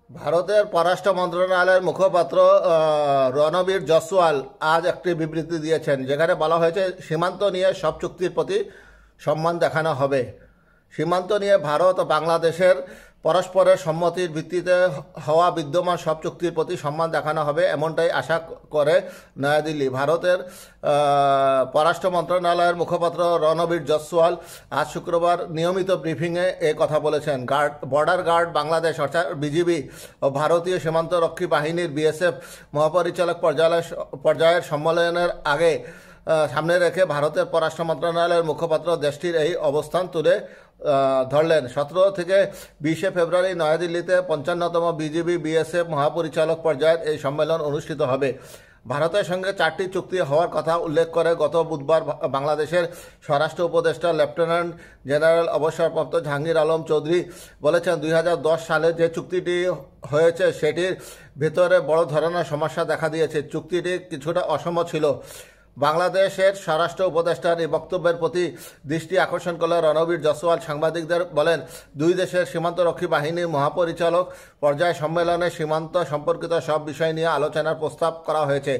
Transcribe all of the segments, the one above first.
ভারতের পররাষ্ট্র মন্ত্রণালয়ের মুখপাত্র রণবীর জয়সওয়াল আজ একটি বিবৃতি দিয়েছেন, যেখানে বলা হয়েছে সীমান্ত নিয়ে সব চুক্তির প্রতি সম্মান দেখানো হবে। সীমান্ত নিয়ে ভারত ও বাংলাদেশের পরস্পরের সম্মতির ভিত্তিতে হওয়া বিদ্যমান সব চুক্তির প্রতি সম্মান দেখানো হবে, এমনটাই আশা করে নয়াদিল্লি। ভারতের পররাষ্ট্র মন্ত্রণালয়ের মুখপাত্র রণবীর জয়সওয়াল আজ শুক্রবার নিয়মিত ব্রিফিংয়ে এ কথা বলেছেন। বর্ডার গার্ড বাংলাদেশ অর্থাৎ বিজিবি ও ভারতীয় সীমান্তরক্ষী বাহিনীর বিএসএফ মহাপরিচালক পর্যায়ের সম্মেলনের আগে সামনে রেখে ভারতের পররাষ্ট্র মন্ত্রণালয়ের মুখপাত্র দেশটির এই অবস্থান তুলে ধরলেন। 17 থেকে 20 ফেব্রুয়ারি নয়াদিল্লিতে 55তম বিজিবি বিএসএফ মহাপরিচালক পর্যায়ের এই সম্মেলন অনুষ্ঠিত হবে। ভারতের সঙ্গে 4টি চুক্তি হওয়ার কথা উল্লেখ করে গত বুধবার বাংলাদেশের স্বরাষ্ট্র উপদেষ্টা লেফটেন্যান্ট জেনারেল অবসরপ্রাপ্ত জাহাঙ্গীর আলম চৌধুরী বলেছেন, 2010 সালে যে চুক্তিটি হয়েছে সেটির ভেতরে বড় ধরনের সমস্যা দেখা দিয়েছে। চুক্তিটি কিছুটা অসম ছিল। বাংলাদেশের স্বরাষ্ট্র উপদেষ্টার এই বক্তব্যের প্রতি দৃষ্টি আকর্ষণ করলে রণবীর জয়সওয়াল সাংবাদিকদের বলেন, দুই দেশের সীমান্তরক্ষী বাহিনীর মহাপরিচালক পর্যায় সম্মেলনে সীমান্ত সম্পর্কিত সব বিষয় নিয়ে আলোচনার প্রস্তাব করা হয়েছে।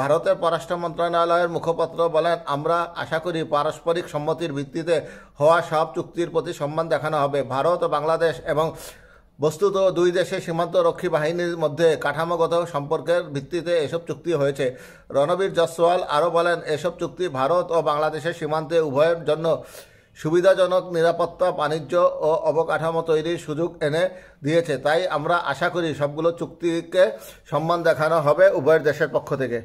ভারতের পররাষ্ট্র মন্ত্রণালয়ের মুখপাত্র বলেন, আমরা আশা করি পারস্পরিক সম্মতির ভিত্তিতে হওয়া সব চুক্তির প্রতি সম্মান দেখানো হবে। ভারত ও বাংলাদেশ এবং বস্তুত দুই দেশের সীমান্তরক্ষী বাহিনীর মধ্যে কাঠামোগত সম্পর্কের ভিত্তিতে এসব চুক্তি হয়েছে। রণবীর জয়সওয়াল আরও বলেন, এসব চুক্তি ভারত ও বাংলাদেশের সীমান্তে উভয়ের জন্য সুবিধাজনক নিরাপত্তা, বাণিজ্য ও অবকাঠামো তৈরির সুযোগ এনে দিয়েছে। তাই আমরা আশা করি সবগুলো চুক্তিকে সম্মান দেখানো হবে উভয় দেশের পক্ষ থেকে।